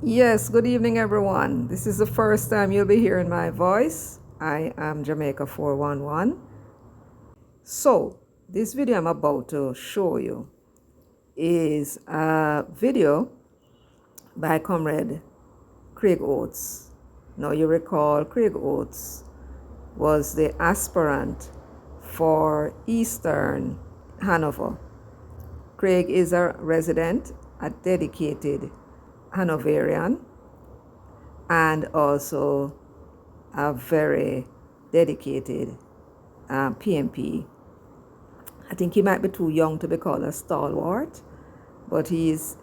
Yes, good evening, everyone. This is the first time you'll be hearing my voice. I am Jamaica 411. So, this video I'm about to show you is a video by Comrade Craig Oates. Now, you recall Craig Oates was the aspirant for Eastern Hanover. Craig is a resident, a dedicated Hanoverian, and also a very dedicated PMP. I think he might be too young to be called a stalwart, but he's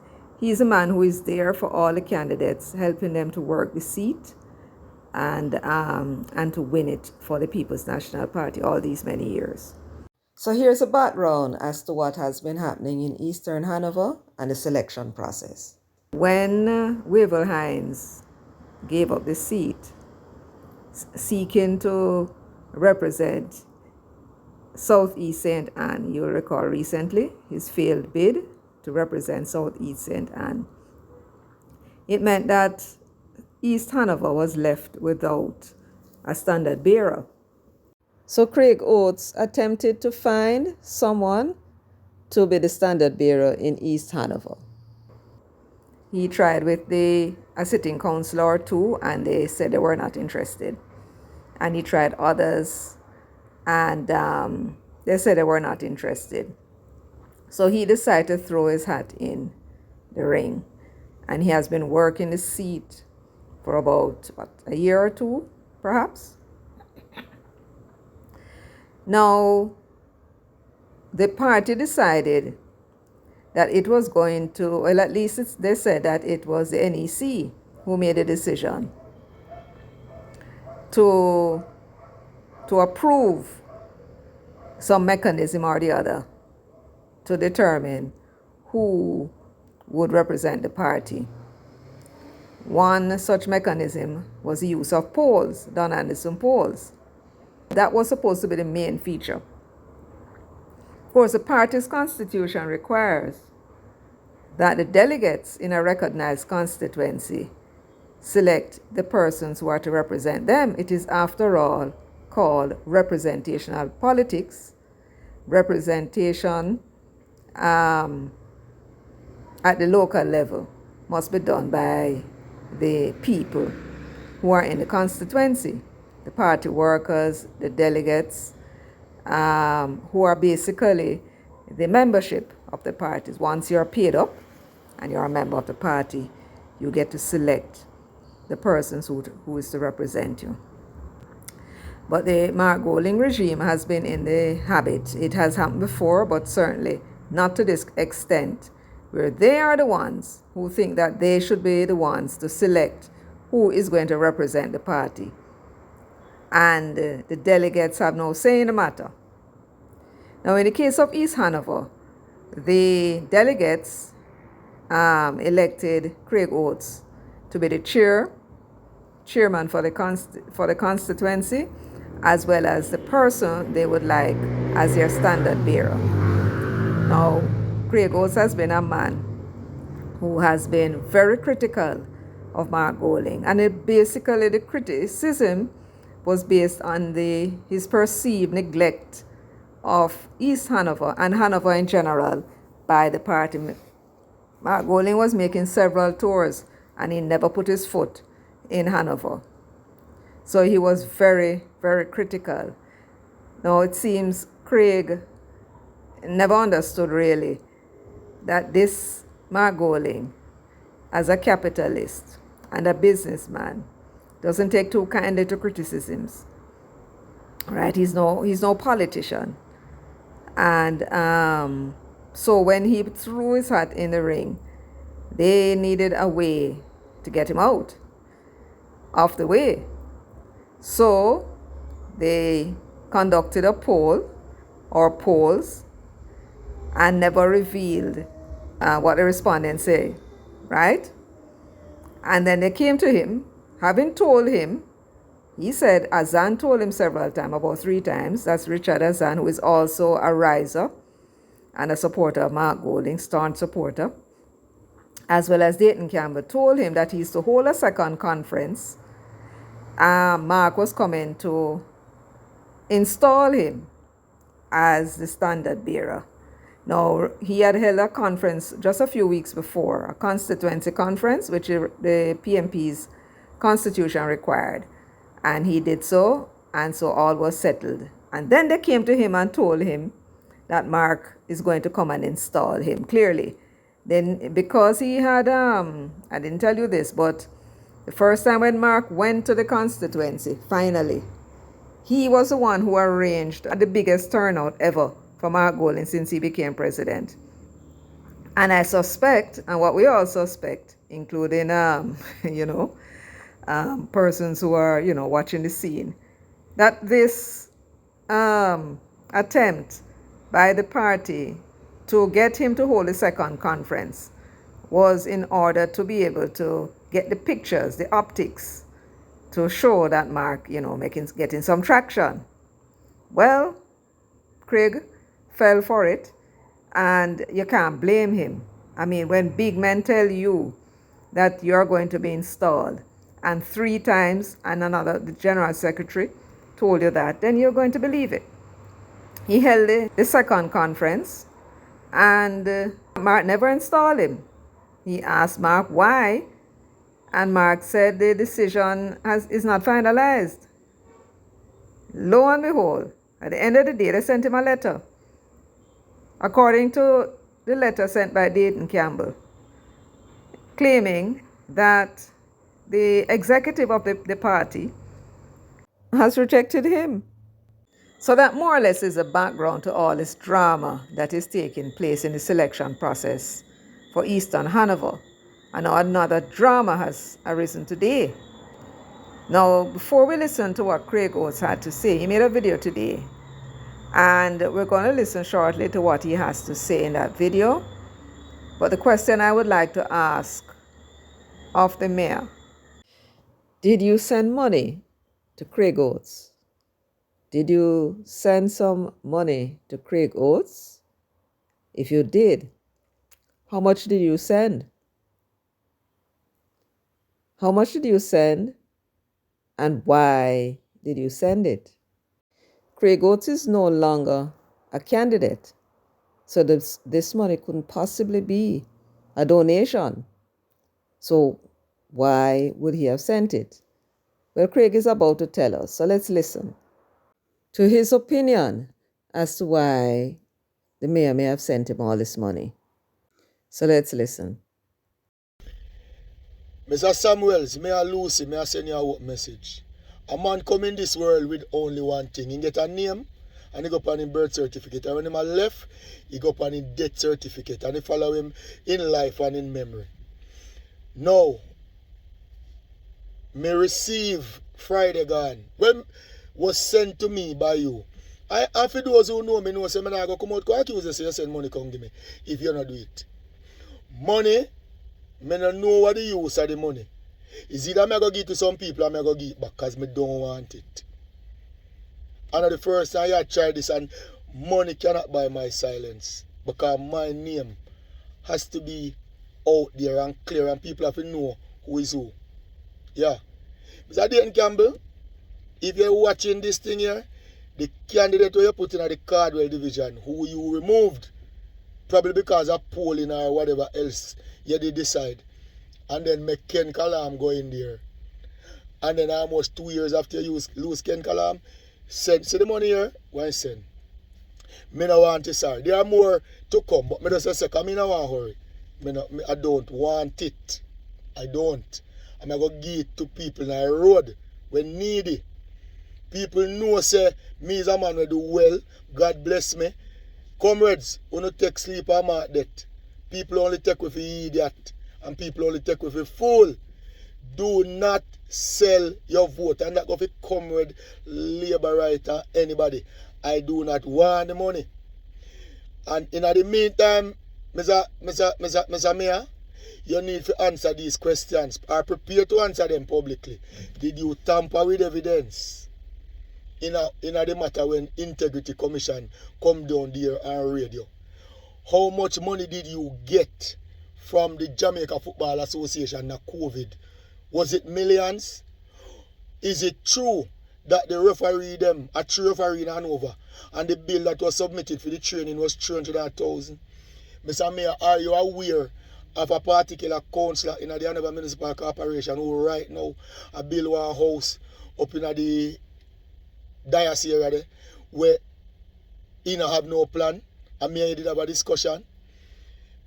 a man who is there for all the candidates, helping them to work the seat and to win it for the People's National Party all these many years. So here's a background as to what has been happening in Eastern Hanover and the selection process. When Wavell Hines gave up the seat, seeking to represent Southeast St. Anne. You'll recall recently his failed bid to represent Southeast St. Anne. It meant that East Hanover was left without a standard bearer. So Craig Oates attempted to find someone to be the standard bearer in East Hanover. He tried with a sitting councillor or two, and they said they were not interested. And he tried others, and they said they were not interested. So he decided to throw his hat in the ring. And he has been working the seat for about, a year or two, perhaps. Now, the party decided that it was going to, well, at least they said that it was the NEC who made the decision to approve some mechanism or the other to determine who would represent the party. One such mechanism was the use of polls, Don Anderson polls. That was supposed to be the main feature. Of course, the party's constitution requires that the delegates in a recognized constituency select the persons who are to represent them. It is, after all, called representational politics. Representation at the local level must be done by the people who are in the constituency, the party workers, the delegates, who are basically the membership of the parties. Once you're paid up and you're a member of the party, you get to select the persons who is to represent you. But the Mark Golding regime has been in the habit. It has happened before, but certainly not to this extent, where they are the ones who think that they should be the ones to select who is going to represent the party. And the delegates have no say in the matter. Now, in the case of East Hanover, the delegates elected Craig Oates to be the chairman for the constituency, as well as the person they would like as their standard bearer. Now, Craig Oates has been a man who has been very critical of Mark Golding, and basically the criticism was based on his perceived neglect of East Hanover and Hanover in general by the party. Mark Golding was making several tours, and he never put his foot in Hanover. So he was very, very critical. Now, it seems Craig never understood really that this Mark Golding, as a capitalist and a businessman, doesn't take too kindly to criticisms. Right? He's no politician. And so when he threw his hat in the ring, they needed a way to get him out of the way. So they conducted a poll or polls and never revealed what the respondents say, right? And then they came to him, having told him, he said, Azan told him several times, about 3 times, that's Richard Azan, who is also a riser and a supporter of Mark Golding, staunch supporter. as well as Dayton Campbell, told him that he's to hold a second conference. Mark was coming to install him as the standard bearer. Now, he had held a conference just a few weeks before, a constituency conference, which the PMP's constitution required. And he did so, and so all was settled. And then they came to him and told him that Mark is going to come and install him, clearly. Then, because he had, I didn't tell you this, but the first time when Mark went to the constituency, finally, he was the one who arranged the biggest turnout ever for Mark Golding since he became president. And I suspect, and what we all suspect, including, persons who are, watching the scene, that this attempt by the party to get him to hold a second conference was in order to be able to get the pictures, the optics, to show that Mark, getting some traction. Well, Craig fell for it, and you can't blame him. I mean, when big men tell you that you're going to be installed, and 3 times, and the general secretary told you that, then you're going to believe it. He held the second conference, and Mark never installed him. He asked Mark why, and Mark said the decision is not finalized. Lo and behold, at the end of the day, they sent him a letter. According to the letter sent by Dayton Campbell, claiming that the executive of the party has rejected him. So that more or less is the background to all this drama that is taking place in the selection process for Eastern Hanover. And another drama has arisen today. Now, before we listen to what Craig Oates had to say, he made a video today. And we're going to listen shortly to what he has to say in that video. But the question I would like to ask of the mayor: did you send money to Craig Oates? Did you send some money to Craig Oates? If you did, how much did you send? How much did you send, and why did you send it? Craig Oates is no longer a candidate, so this money couldn't possibly be a donation. So why would he have sent it? Well, Craig is about to tell us, so let's listen to his opinion as to why the mayor may have sent him all this money. So let's listen. Mr. Samuels, may I Lucy, may I send you a message. A man come in this world with only one thing. He get a name and he go upon his birth certificate. And when he left, he go upon his death certificate. And he follow him in life and in memory. Now, me receive Friday gone. When was sent to me by you. And for those who know me, know say, I'm not going to come out and accuse you, say you send money, come give me. If you not do it. Money, I don't know what the use of the money. Is either I'm going to give it to some people or I'm going to give it back because I don't want it. And the first time I tried this, and money cannot buy my silence. Because my name has to be out there and clear and people have to know who is who. Yeah. Mr. Dayton Campbell, if you're watching this thing here, the candidate who you put in at the Cardwell division, who you removed, probably because of polling or whatever else you did decide, and then make Ken Kalam go in there. And then almost 2 years after you lose Ken Kalam, send, see the money here? Why send? Me no want it, sir. There are more to come, but me just say, come in a one hurry. I don't want it. I don't. I'm going to give it to people on the road when needy. People know, say, me is a man who do well. God bless me. Comrades, who no take sleep or mark debt. People only take with the idiot. And people only take with a fool. Do not sell your vote. And that go for comrade, labor writer, anybody. I do not want the money. And in the meantime, Mr. Mayor, you need to answer these questions. Are prepared to answer them publicly. Did you tamper with evidence? In the matter when Integrity Commission come down there and radio. How much money did you get from the Jamaica Football Association na COVID? Was it millions? Is it true that the referee them, a true referee in Hanover, and the bill that was submitted for the training was 300,000? Mr. Mayor, are you aware of a particular councillor in the Hanover Municipal Corporation who right now a build one house up in the diocese area there, where he don't have no plan, and me did have a discussion?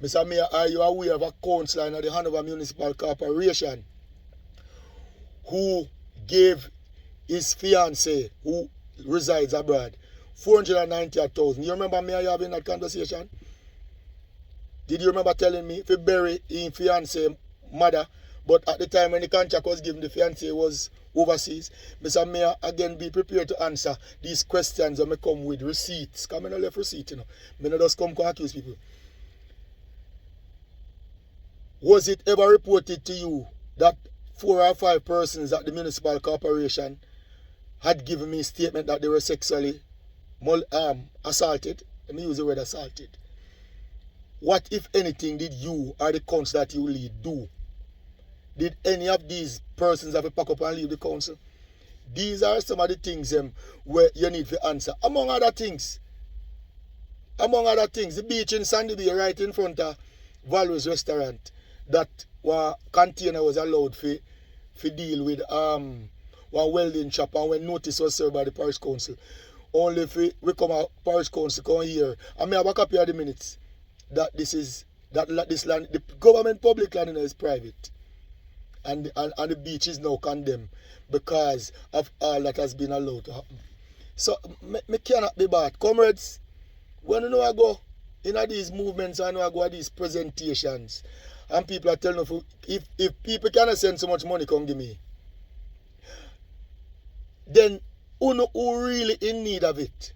Mr. Mayor, are you aware of a councillor in the Hanover Municipal Corporation who gave his fiancée, who resides abroad, 490,000? You remember me and you having that conversation? Did you remember telling me if you bury his fiancée mother, but at the time when the contract was given, the fiancée was overseas? Mr. Mayor, again, be prepared to answer these questions when I come with receipts. Come in, I left receipt, you know. I not just come to accuse people. Was it ever reported to you that 4 or 5 persons at the municipal corporation had given me a statement that they were sexually assaulted? Let me use the word assaulted. What, if anything, did you or the council that you lead do? Did any of these persons have to pack up and leave the council? These are some of the things where you need to answer. Among other things, the beach in Sandy Bay right in front of Valor's restaurant, that container was allowed for deal with one welding shop, and when notice was served by the parish council, only if we come out parish council come here, and I have a copy of the minutes that this land, the government public land is private, and the beach is now condemned because of all that has been allowed to happen. So me cannot be bad, comrades. When you know I go in these movements, I know I go at these presentations, and people are telling me if people cannot send so much money, come give me. Then who really in need of it,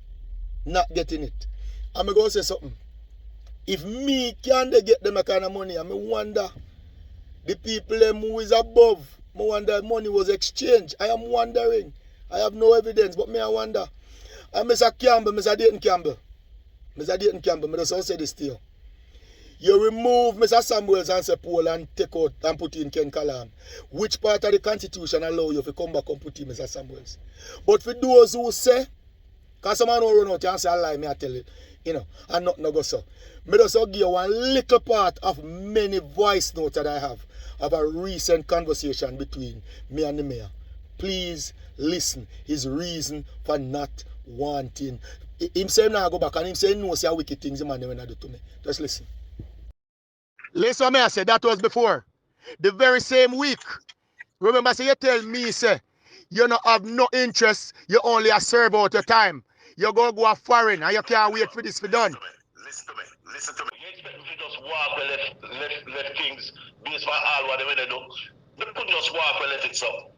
not getting it. I'm going to say something. If me can they get them a kind of money, I wonder the people who is above, I wonder money was exchanged. I am wondering. I have no evidence, but I wonder. And Mr. Campbell, Mr. Dayton Campbell, I just say this to you. You remove Mr. Samuels and say Paul and take out and put in Ken Calam. Which part of the Constitution allow you to come back and put in Mr. Samuels? But for those who say, because someone will run out and say I lie, I tell it, and not go so. I just give you one little part of many voice notes that I have of a recent conversation between me and the mayor. Please listen. His reason for not wanting. Him say him not go back, and him say no, say wicked things the man when I do to me. Just listen. Listen what I said, that was before. The very same week. Remember, say you tell me, say, you don't have no interest, you only serve out your time. You go a foreign and you can't wait for this to be done. Listen to me. You expect me to just walk and let things based on all what they do. They could just walk and let it so.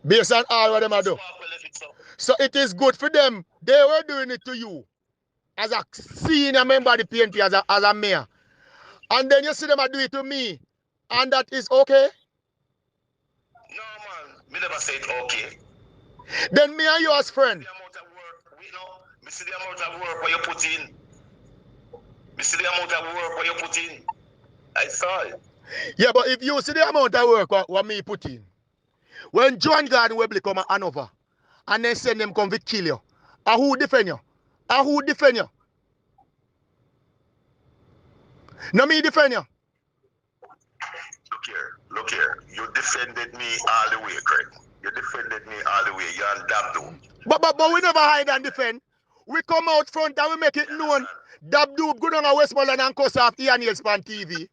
Based on all what they do. So it is good for them. They were doing it to you as a senior member of the PNP, as a mayor. And then you see them do it to me. And that is okay? No, man. Me never say it okay. Then me and you as friends. The amount of work, me see the amount of work where you put in. Me see the amount of work where you put in. I saw it. Yeah, but if you see the amount of work what me put in, when John Garden Webley come to Hanover, and then send them come to kill you, who defend you? Who defend you? No, me defend you. Look here. You defended me all the way, Craig. You defended me all the way. You're on Dabdoob. But we never hide and defend. We come out front and we make it known. Dabdoob go down to Westmoreland and cuss off Ian Yelspan TV.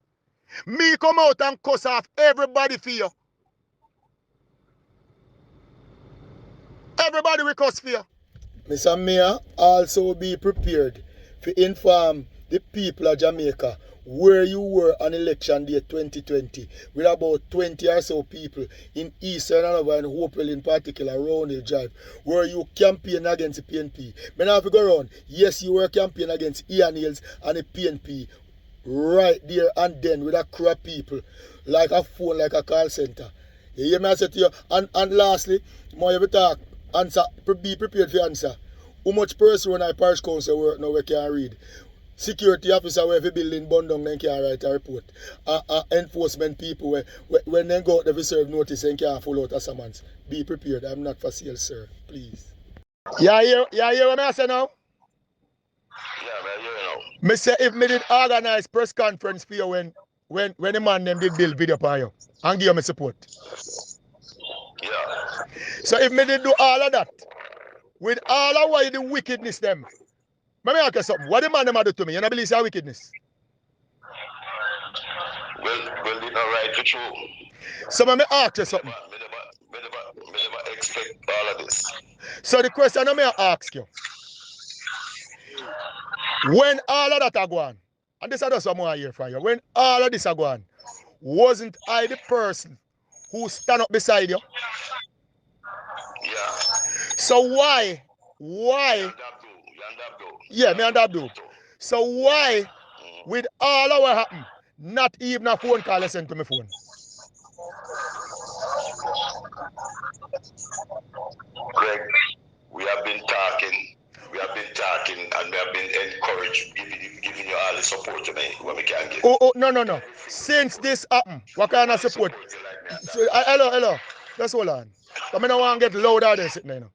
Me come out and cuss off everybody for you. Everybody we cuss for you. Mr. Mayor, also be prepared to inform the people of Jamaica where you were on election day 2020 with about 20 or so people in Eastern Hanover and Hopewell in particular, Roundhill Drive, where you campaign against the PNP. Me now have to go around. Yes, you were campaigning against Ian Hills and the PNP right there and then with a crew of people like a phone, like a call center. You hear me I say to you? And lastly, more you talk, answer, be prepared for answer. How much person when I parish council work now we can read? security officer where every building burn down, then can write a report. Enforcement people when they go out there serve notice and can follow out a summons. Be prepared. I'm not for sale, sir. Please. Yeah, hear what I say now? Yeah, man, you know. Me say if me did organize press conference for you when the man them did build video for you and give you my support. Yeah. So if me did do all of that, with all of why the wickedness them, let me ask you something. What the man them do to me? You don't believe it's wickedness? Well, they not right for true. So let me ask you something. Me never expect all of this. So the question I may ask you, when all of that are gone, and this is just some more here for you, when all of this are gone, wasn't I the person who stand up beside you? Yeah. So why? Yeah, me and Abdul. So why, with all of what happened, not even a phone call sent to my phone? Greg, we have been talking, and we have been encouraged, giving you all the support you when we can give. Oh, no. Since this happened, what kind of support? So, hello. Let's hold on. I don't want to get louder than sitting there.